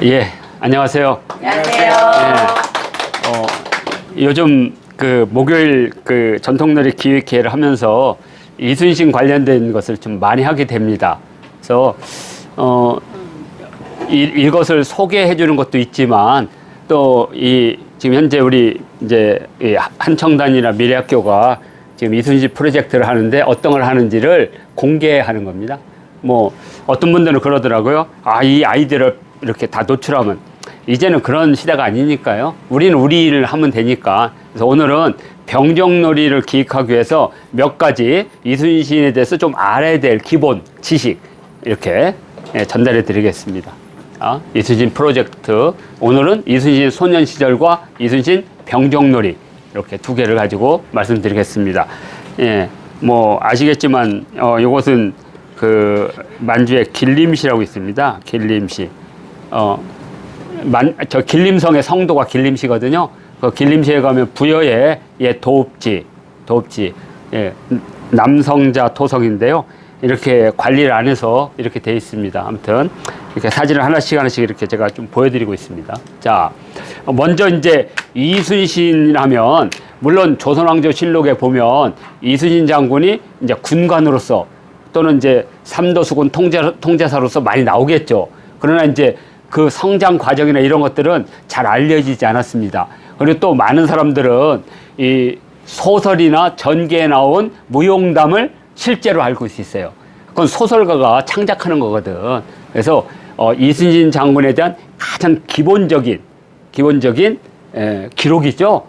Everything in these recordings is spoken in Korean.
예, 안녕하세요. 안녕하세요. 요즘 그 목요일 그 전통놀이 기획회를 하면서 이순신 관련된 것을 좀 많이 하게 됩니다. 그래서 이것을 소개해 주는 것도 있지만 또 지금 현재 우리 이제 이 한청단이나 미래학교가 지금 이순신 프로젝트를 하는데 어떤 걸 하는지를 공개하는 겁니다. 뭐 어떤 분들은 그러더라고요. 이 아이디어를 이렇게 다 노출하면 이제는 그런 시대가 아니니까요. 우리는 우리 일을 하면 되니까. 그래서 오늘은 병정놀이를 기획하기 위해서 몇 가지 이순신에 대해서 좀 알아야 될 기본 지식 이렇게 전달해 드리겠습니다. 이순신 프로젝트. 오늘은 이순신 소년 시절과 이순신 병정놀이 이렇게 두 개를 가지고 말씀드리겠습니다. 예, 뭐 아시겠지만 이것은 그 만주에 길림시라고 있습니다. 길림시. 저 길림성의 성도가 길림시거든요. 그 길림시에 가면 부여에 도읍지, 예, 남성자 토성인데요. 이렇게 관리를 안 해서 이렇게 돼 있습니다. 아무튼 이렇게 사진을 하나씩 이렇게 제가 좀 보여드리고 있습니다. 자, 먼저 이제 이순신이라면 물론 조선왕조실록에 보면 이순신 장군이 이제 군관으로서 또는 이제 삼도수군 통제사로서 많이 나오겠죠. 그러나 이제 그 성장 과정이나 이런 것들은 잘 알려지지 않았습니다. 그리고 또 많은 사람들은 이 소설이나 전기에 나온 무용담을 실제로 알고 있어요. 그건 소설가가 창작하는 거거든. 그래서 이순신 장군에 대한 가장 기본적인 기록이죠.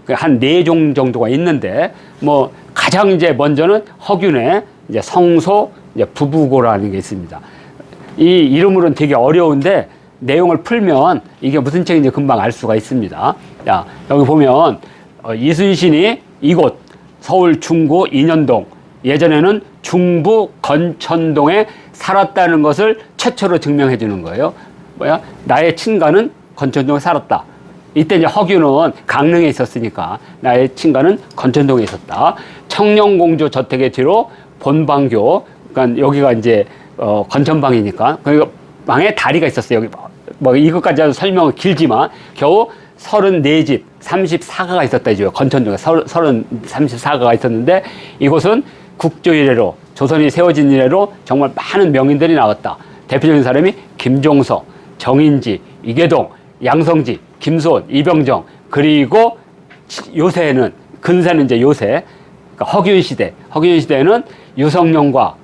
한 4종 정도가 있는데 뭐 가장 이제 먼저는 허균의 이제 성소 이제 부부고라는 게 있습니다. 이 이름으로는 되게 어려운데 내용을 풀면 이게 무슨 책인지 금방 알 수가 있습니다. 자, 여기 보면 이순신이 이곳 서울 중구 인현동, 예전에는 중부 건천동에 살았다는 것을 최초로 증명해 주는 거예요. 나의 친가는 건천동에 살았다. 이때 이제 허균은 강릉에 있었으니까 나의 친가는 건천동에 있었다. 청령공주 저택의 뒤로 본방교, 그러니까 여기가 이제 건천방이니까 그 방에 다리가 있었어요. 여기 뭐 이것까지 설명은 길지만 겨우 34집 34가가 있었다 이죠. 건천동에 34가가 있었는데 이곳은 국조 이래로 조선이 세워진 이래로 정말 많은 명인들이 나왔다. 대표적인 사람이 김종서, 정인지, 이계동, 양성지, 김소원, 이병정, 그리고 요새는 근세는 이제 요새 그러니까 허균 시대에는 유성룡과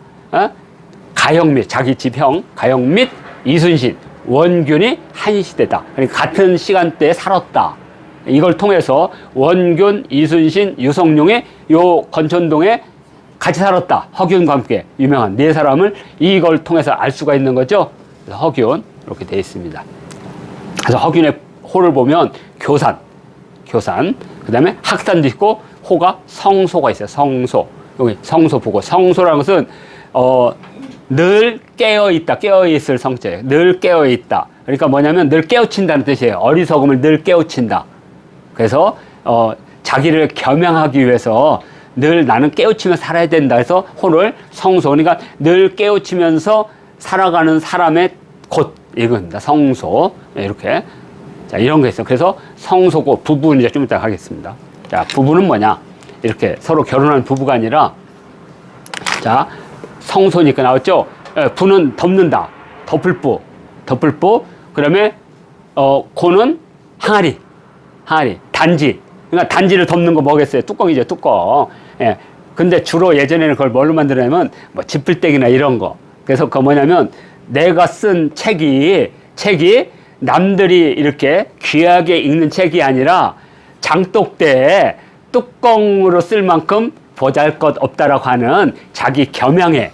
가영 및 자기 집형 가영 및 이순신, 원균이 한 시대다. 그러니까 같은 시간대에 살았다. 이걸 통해서 원균, 이순신, 유성룡이 요 건천동에 같이 살았다. 허균과 함께 유명한 4사람을 이걸 통해서 알 수가 있는 거죠. 그래서 허균 이렇게 되어 있습니다. 그래서 허균의 호를 보면 교산, 그 다음에 학산도 있고 호가 성소가 있어요. 성소. 여기 성소 보고 성소라는 것은 늘 깨어있다, 깨어있을 성자예요. 늘 깨어있다. 그러니까 뭐냐면 늘 깨우친다는 뜻이에요. 어리석음을 늘 깨우친다. 그래서 자기를 겸양하기 위해서 늘 나는 깨우치면서 살아야 된다 해서 호를 성소, 그러니까 늘 깨우치면서 살아가는 사람의 곳, 이겁니다. 성소. 이렇게. 자, 이런 거 있어요. 그래서 성소고 부부는 이제 좀 이따 하겠습니다. 자, 부부는 뭐냐? 이렇게 서로 결혼한 부부가 아니라, 자, 성소니까 나왔죠? 부는 덮는다. 덮을부. 그 다음에, 고는 항아리. 단지. 그러니까 단지를 덮는 거 뭐겠어요? 뚜껑이죠, 뚜껑. 예. 근데 주로 예전에는 그걸 뭘로 만들냐면, 뭐, 지플떼기나 이런 거. 그래서 그거 뭐냐면, 내가 쓴 책이 남들이 이렇게 귀하게 읽는 책이 아니라 장독대에 뚜껑으로 쓸 만큼 보잘것없다라고 하는 자기 겸양에,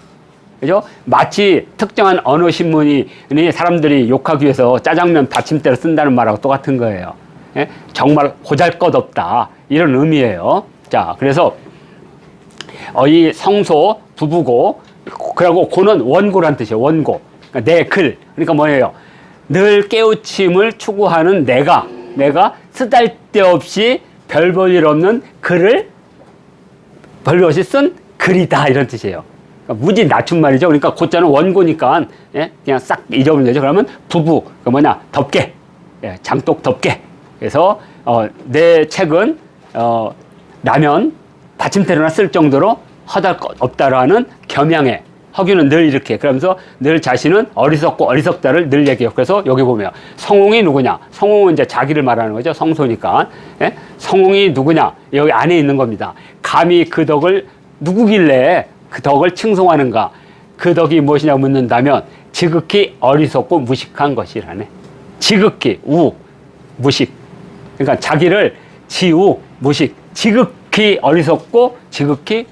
그죠? 마치 특정한 어느 신문이 사람들이 욕하기 위해서 짜장면 받침대로 쓴다는 말하고 똑같은 거예요. 예? 정말 보잘것없다 이런 의미예요. 자, 그래서 이 성소 부부고, 그리고 고는 원고란 뜻이에요. 원고. 그러니까 내 글. 그러니까 뭐예요? 늘 깨우침을 추구하는 내가 쓰잘데없이 별 볼 일 없는 글을 별것이 쓴 글이다 이런 뜻이에요. 그러니까 무지 낮춘 말이죠. 그러니까 고자는 원고니까 예? 그냥 싹 잊어버리면 되죠. 그러면 부부 그 뭐냐 덮개 예, 장독 덮개. 그래서 내 책은 라면 받침대로나 쓸 정도로 허달 것 없다라는 겸양에 허균은 늘 이렇게 그러면서 늘 자신은 어리석고 어리석다를 늘 얘기해요. 그래서 여기 보면 성홍이 누구냐? 성홍은 이제 자기를 말하는 거죠. 성소니까. 예? 성홍이 누구냐? 여기 안에 있는 겁니다. 감히 그 덕을 누구길래 그 덕을 칭송하는가? 그 덕이 무엇이냐고 묻는다면 지극히 어리석고 무식한 것이라네. 지극히 무식. 그러니까 자기를 무식. 지극히 어리석고 지극히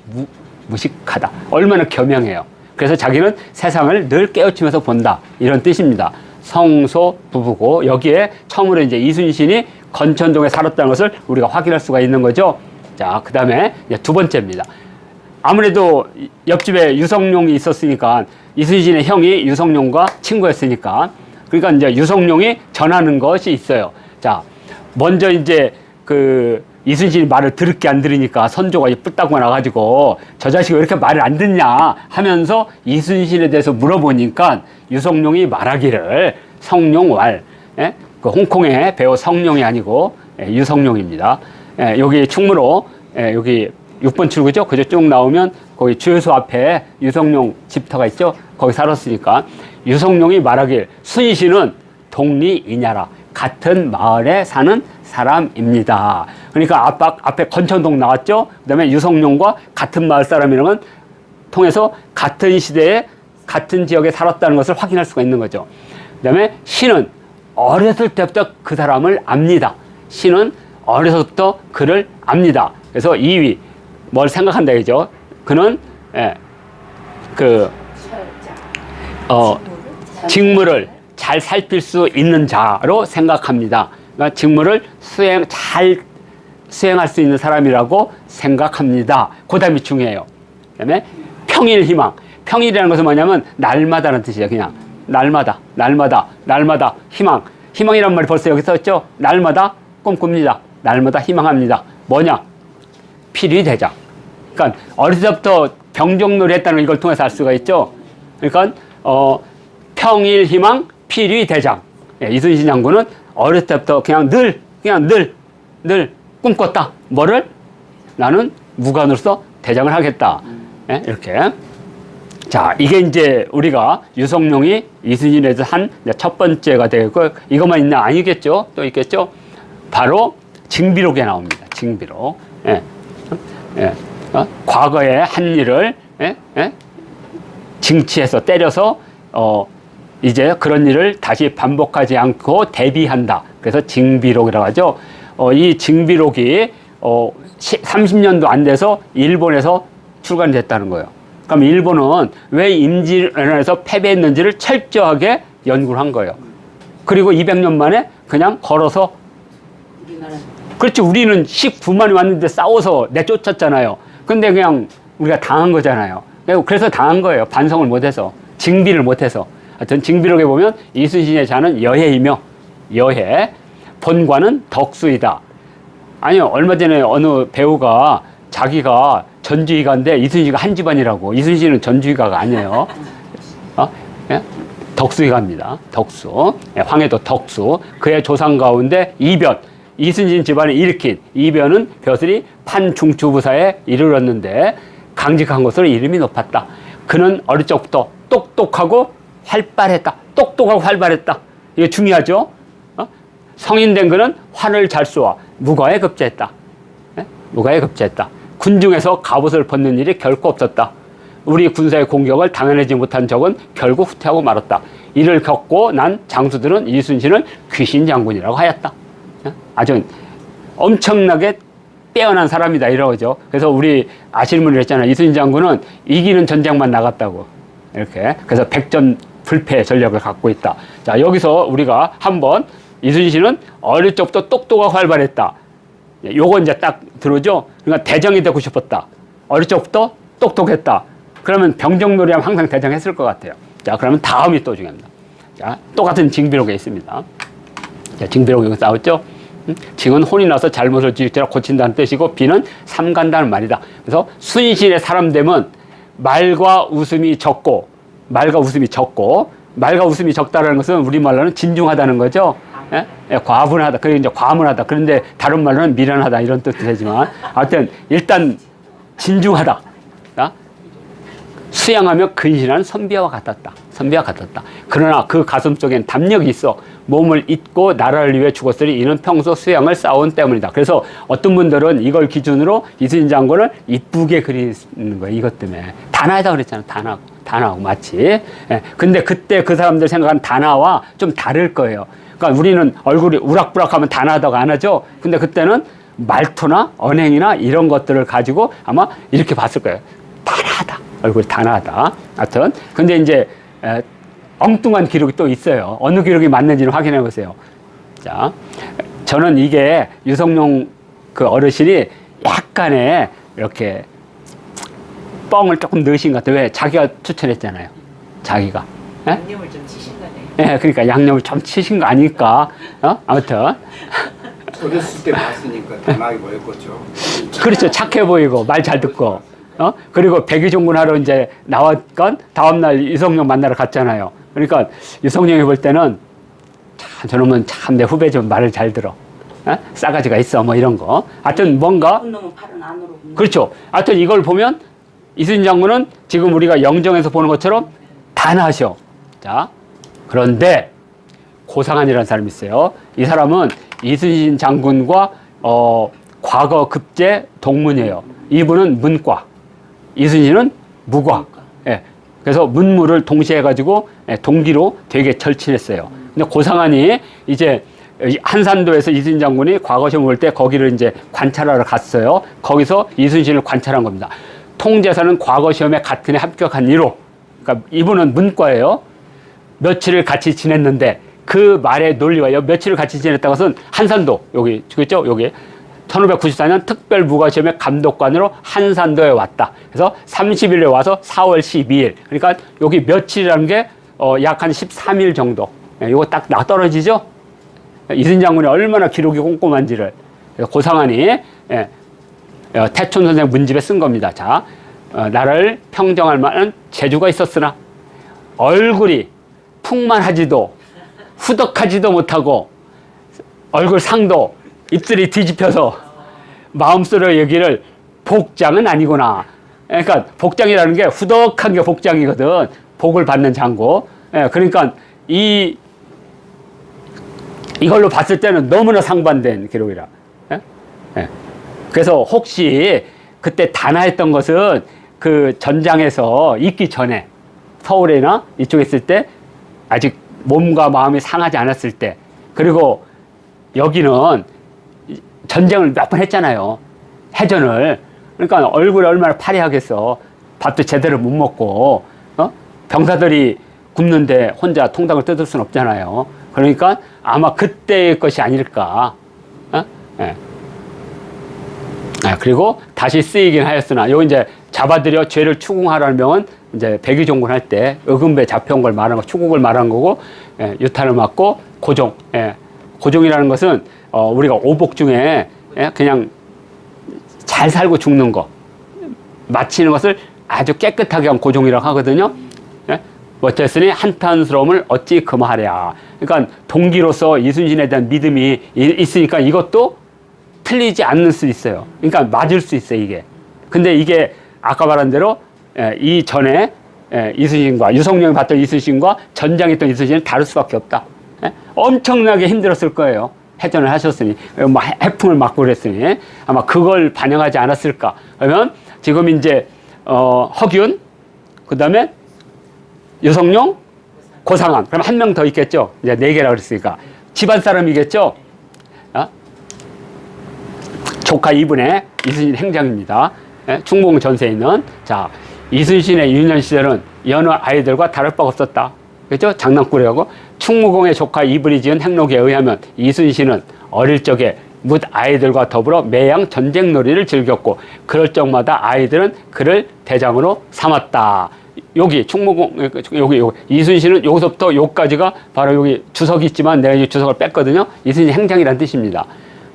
무식하다. 얼마나 겸양해요. 그래서 자기는 세상을 늘 깨우치면서 본다. 이런 뜻입니다. 성소 부부고 여기에 처음으로 이제 이순신이 건천동에 살았다는 것을 우리가 확인할 수가 있는 거죠. 자, 그 다음에 두 번째입니다. 아무래도 옆집에 유성룡이 있었으니까 이순신의 형이 유성룡과 친구였으니까 그러니까 이제 유성룡이 전하는 것이 있어요. 자, 먼저 이제 이순신이 말을 들을게 안 들으니까 선조가 뿔따구가 나가지고 저 자식이 왜 이렇게 말을 안 듣냐 하면서 이순신에 대해서 물어보니까 유성룡이 말하기를 성룡왈, 예? 그 홍콩의 배우 성룡이 아니고 유성룡입니다. 예, 여기 충무로 여기 6번 출구죠. 그저 쭉 나오면 거기 주유소 앞에 유성룡 집터가 있죠. 거기 살았으니까 유성룡이 말하길 순신은 동리이냐라 같은 마을에 사는 사람입니다. 그러니까 앞에 건천동 나왔죠. 그 다음에 유성룡과 같은 마을 사람이라는 건 통해서 같은 시대에 같은 지역에 살았다는 것을 확인할 수가 있는 거죠. 그 다음에 신은 어렸을 때부터 그 사람을 압니다. 신은 어렸을 때부터 그를 압니다. 그래서 2위 뭘 생각한다 이죠. 그는 직무를 잘 살필 수 있는 자로 생각합니다. 그러니까 직무를 잘 수행할 수 있는 사람이라고 생각합니다. 그 다음이 중요해요. 그 다음에 평일희망. 평일이라는 것은 뭐냐면 날마다라는 뜻이에요. 그냥 날마다 희망. 희망이란 말이 벌써 여기 써있죠. 날마다 꿈꿉니다. 날마다 희망합니다. 뭐냐? 필위대장. 그러니까 어렸을 때부터 병정놀이 했다는 이걸 통해서 알 수가 있죠. 그러니까 평일희망 필위대장. 예, 이순신 장군은 어렸을 때부터 그냥 늘 꿈꿨다. 뭐를? 나는 무관으로서 대장을 하겠다. 예, 이렇게. 자, 이게 이제 우리가 유성룡이 이순신에 대해서 한 첫 번째가 되고, 이것만 있나? 아니겠죠? 또 있겠죠? 바로 징비록에 나옵니다. 징비록. 예. 과거의 한 일을, 징치해서 때려서, 이제 그런 일을 다시 반복하지 않고 대비한다. 그래서 징비록이라고 하죠. 이 징비록이 30년도 안 돼서 일본에서 출간이 됐다는 거예요. 그럼 일본은 왜 임진왜란에서 패배했는지를 철저하게 연구를 한 거예요. 그리고 200년 만에 그냥 걸어서 그렇지. 우리는 19만이 왔는데 싸워서 내쫓았잖아요. 근데 그냥 우리가 당한 거잖아요. 그래서 당한 거예요. 반성을 못해서. 징비를 못해서. 하여튼 징비록에 보면 이순신의 자는 여해이며 여해, 본관은 덕수이다. 아니요, 얼마 전에 어느 배우가 자기가 전주의가인데 이순신이가 한 집안이라고. 이순신은 전주의가가 아니에요. 예? 덕수의가입니다. 덕수. 예, 황해도 덕수. 그의 조상 가운데 이변. 이순신 집안을 일으킨 이변은 벼슬이 판중추부사에 이르렀는데 강직한 것으로 이름이 높았다. 그는 어릴 적부터 똑똑하고 활발했다. 똑똑하고 활발했다. 이게 중요하죠. 성인 된 그는 활을 잘 쏘아 무과에 급제했다. 네? 무과에 급제했다. 군중에서 갑옷을 벗는 일이 결코 없었다. 우리 군사의 공격을 당해내지 못한 적은 결국 후퇴하고 말았다. 이를 겪고 난 장수들은 이순신을 귀신 장군이라고 하였다. 아주 엄청나게 빼어난 사람이다 이러죠. 그래서 우리 아시는 분이 했잖아요. 이순신 장군은 이기는 전쟁만 나갔다고. 이렇게. 그래서 백전 불패 전략을 갖고 있다. 자, 여기서 우리가 한번 이순신은 어릴 적부터 똑똑하고 활발했다. 요거 이제 딱 들어오죠. 그러니까 대장이 되고 싶었다. 어릴 적부터 똑똑했다. 그러면 병정놀이 하면 항상 대장했을 것 같아요. 자, 그러면 다음이 또 중요합니다. 자, 똑같은 징비록에 있습니다. 자, 징비록 여기 나왔죠. 징은 혼이 나서 잘못을 지을지라 고친다는 뜻이고 비는 삼간다는 말이다. 그래서 순신의 사람 되면 말과 웃음이 적고, 말과 웃음이 적다라는 것은 우리말로는 진중하다는 거죠. 예? 예, 과분하다. 그리고 이제 과문하다. 그런데 다른 말로는 미련하다. 이런 뜻도 되지만, 하여튼, 일단, 진중하다. 수양하며 근신한 선비와 같았다. 그러나 그 가슴 속엔 담력이 있어 몸을 잊고 나라를 위해 죽었으니 이는 평소 수양을 쌓아온 때문이다. 그래서 어떤 분들은 이걸 기준으로 이순신 장군을 이쁘게 그리는 거예요. 이것 때문에. 단아하다 그랬잖아요. 단아하고 마치. 예. 근데 그때 그 사람들 생각한 단아와 좀 다를 거예요. 그러니까 우리는 얼굴이 우락부락하면 단아하다고 안 하죠. 근데 그때는 말투나 언행이나 이런 것들을 가지고 아마 이렇게 봤을 거예요. 단아하다. 얼굴이 단아하다. 하여튼. 근데 이제, 엉뚱한 기록이 또 있어요. 어느 기록이 맞는지는 확인해 보세요. 자, 저는 이게 유성룡 그 어르신이 약간의 이렇게 뻥을 조금 넣으신 것 같아요. 왜? 자기가 추천했잖아요. 자기가. 양념을 좀 치신 거네. 그러니까 양념을 좀 치신 거 아닐까. 아무튼. 어렸을 때 봤으니까 단아하게 보였겠죠. 그렇죠. 착해 보이고, 말 잘 듣고. 그리고 백의종군 하러 이제 나왔건 다음날 유성룡 만나러 갔잖아요. 그러니까 유성룡이 볼 때는 참 저놈은 참 내 후배 좀 말을 잘 들어. 싸가지가 있어. 뭐 이런 거. 하여튼 뭔가. 놈은 팔은 안으로. 그렇죠. 하여튼 이걸 보면 이순신 장군은 지금 우리가 영정에서 보는 것처럼 단아하셔. 자, 그런데 고상한이라는 사람이 있어요. 이 사람은 이순신 장군과 과거 급제 동문이에요. 이분은 문과. 이순신은 무과. 예. 그래서 문무를 동시에 해가지고 동기로 되게 절친했어요. 근데 고상한이 이제 한산도에서 이순신 장군이 과거 시험 볼 때 거기를 이제 관찰하러 갔어요. 거기서 이순신을 관찰한 겁니다. 통제사는 과거 시험에 같은 해 합격한 이로. 그러니까 이분은 문과예요. 며칠을 같이 지냈는데 그 말의 논리와 며칠을 같이 지냈다는 것은 한산도 여기 그죠? 여기 1594년 특별 무과시험의 감독관으로 한산도에 왔다. 그래서 30일에 와서 4월 12일. 그러니까 여기 며칠이라는 게 약 한 13일 정도. 이거 딱 떨어지죠? 이순신 장군이 얼마나 기록이 꼼꼼한지를. 고상한이 태촌 선생 문집에 쓴 겁니다. 자, 나를 평정할 만한 재주가 있었으나 얼굴이 풍만하지도 후덕하지도 못하고 얼굴 상도 입술이 뒤집혀서 마음속으로 여기를 복장은 아니구나. 그러니까 복장이라는 게 후덕한 게 복장이거든. 복을 받는 장고. 그러니까 이걸로 봤을 때는 너무나 상반된 기록이라. 그래서 혹시 그때 단아했던 것은 그 전장에서 있기 전에 서울이나 이쪽에 있을 때 아직 몸과 마음이 상하지 않았을 때, 그리고 여기는 전쟁을 몇 번 했잖아요. 해전을. 그러니까 얼굴이 얼마나 파리하겠어. 밥도 제대로 못 먹고, 병사들이 굶는데 혼자 통닭을 뜯을 수는 없잖아요. 그러니까 아마 그때의 것이 아닐까. 그리고 다시 쓰이긴 하였으나, 요 이제 잡아들여 죄를 추궁하라는 명은 이제 백의종군 할 때 의금부에 잡혀온 걸 말한 거, 추국을 말한 거고, 유탄을 맞고 고종. 고종이라는 것은 우리가 오복 중에 그냥 잘 살고 죽는 거, 마치는 것을 아주 깨끗하게 한 고종이라고 하거든요. 어쨌으니 한탄스러움을 어찌 금하랴. 그러니까 동기로서 이순신에 대한 믿음이 있으니까 이것도 틀리지 않을 수 있어요. 그러니까 맞을 수 있어요, 이게. 근데 이게 아까 말한 대로 이 전에 이순신과 유성룡이 봤던 이순신과 전장에 있던 이순신은 다를 수밖에 없다. 엄청나게 힘들었을 거예요. 해전을 하셨으니, 해풍을 맞고 그랬으니 아마 그걸 반영하지 않았을까. 그러면 지금 이제 허균, 그 다음에 유성룡, 고상한. 그럼 한 명 더 있겠죠. 이제 4개라 그랬으니까 집안 사람이겠죠. 조카 이분의 이순신 행장입니다. 충무공 전세에 있는. 자, 이순신의 유년 시절은 여느 아이들과 다를 바가 없었다. 그렇죠? 장난꾸러기하고. 충무공의 조카 이분이 지은 행록에 의하면 이순신은 어릴 적에 뭇 아이들과 더불어 매양 전쟁놀이를 즐겼고 그럴 적마다 아이들은 그를 대장으로 삼았다. 여기 충무공, 여기 이순신은 여기서부터 여기까지가 바로 여기 주석이 있지만 내가 이 주석을 뺐거든요. 이순신 행장이라는 뜻입니다.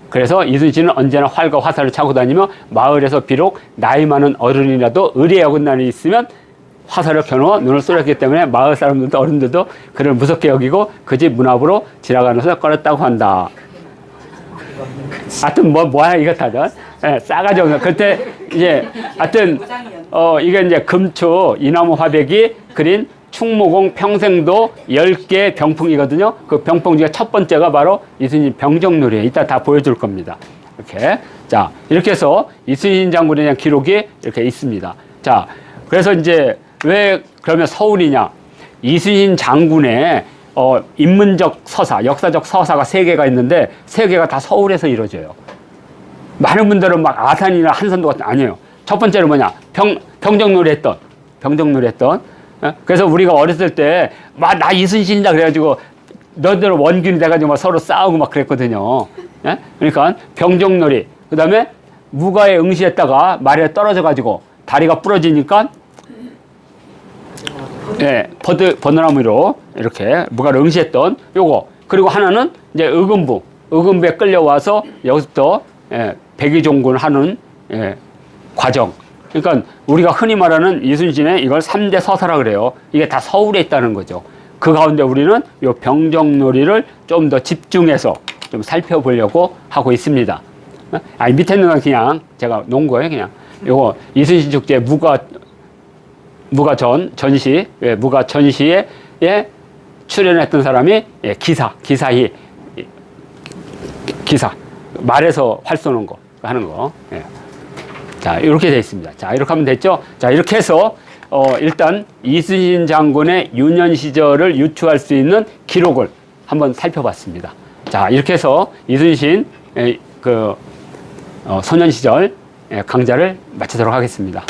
그래서 이순신은 언제나 활과 화살을 차고 다니며 마을에서 비록 나이 많은 어른이라도 의리에 어긋나는 일이 있으면 화살을 켜놓아 눈을 쏘렸기 때문에 마을 사람들도 어른들도 그를 무섭게 여기고 그 집 문 앞으로 지나가면서 꺼냈다고 한다. 하여튼 뭐야 이거 다들 싸가지 없는 그때 이제 하여튼 이게 이제 금초 이나무 화백이 그린 충무공 평생도 10개 병풍이거든요. 그 병풍 중에 첫 번째가 바로 이순신 병정놀이에요. 이따 다 보여줄 겁니다. 이렇게. 자, 이렇게 해서 이순신 장군에 대한 기록이 이렇게 있습니다. 자, 그래서 이제 왜 그러면 서울이냐? 이순신 장군의 인문적 서사, 역사적 서사가 3개가 있는데 3개가 다 서울에서 이루어져요. 많은 분들은 막 아산이나 한산도 같은 아니에요. 첫 번째는 뭐냐? 병정놀이 했던 그래서 우리가 어렸을 때 막 나 이순신이다 그래가지고 너희들 원균이 돼가지고 막 서로 싸우고 막 그랬거든요. 예? 그러니까 병정놀이 그 다음에 무가에 응시했다가 말에 떨어져가지고 다리가 부러지니까 버느나무로 이렇게 무가를 응시했던 요거 그리고 하나는 이제 의금부에 끌려와서 여기서부터 백의종군 하는 과정. 그러니까 우리가 흔히 말하는 이순신의 이걸 3대 서사라 그래요. 이게 다 서울에 있다는 거죠. 그 가운데 우리는 요 병정놀이를 좀 더 집중해서 좀 살펴보려고 하고 있습니다. 밑에 있는 건 그냥 제가 놓은 거예요, 그냥. 요거 이순신 축제 무가 전시에 출연했던 사람이 기사 말에서 활 쏘는 거 하는 거. 자, 이렇게 되어 있습니다. 자, 이렇게 하면 됐죠? 자, 이렇게 해서, 일단, 이순신 장군의 유년 시절을 유추할 수 있는 기록을 한번 살펴봤습니다. 자, 이렇게 해서 이순신, 소년 시절 강좌를 마치도록 하겠습니다.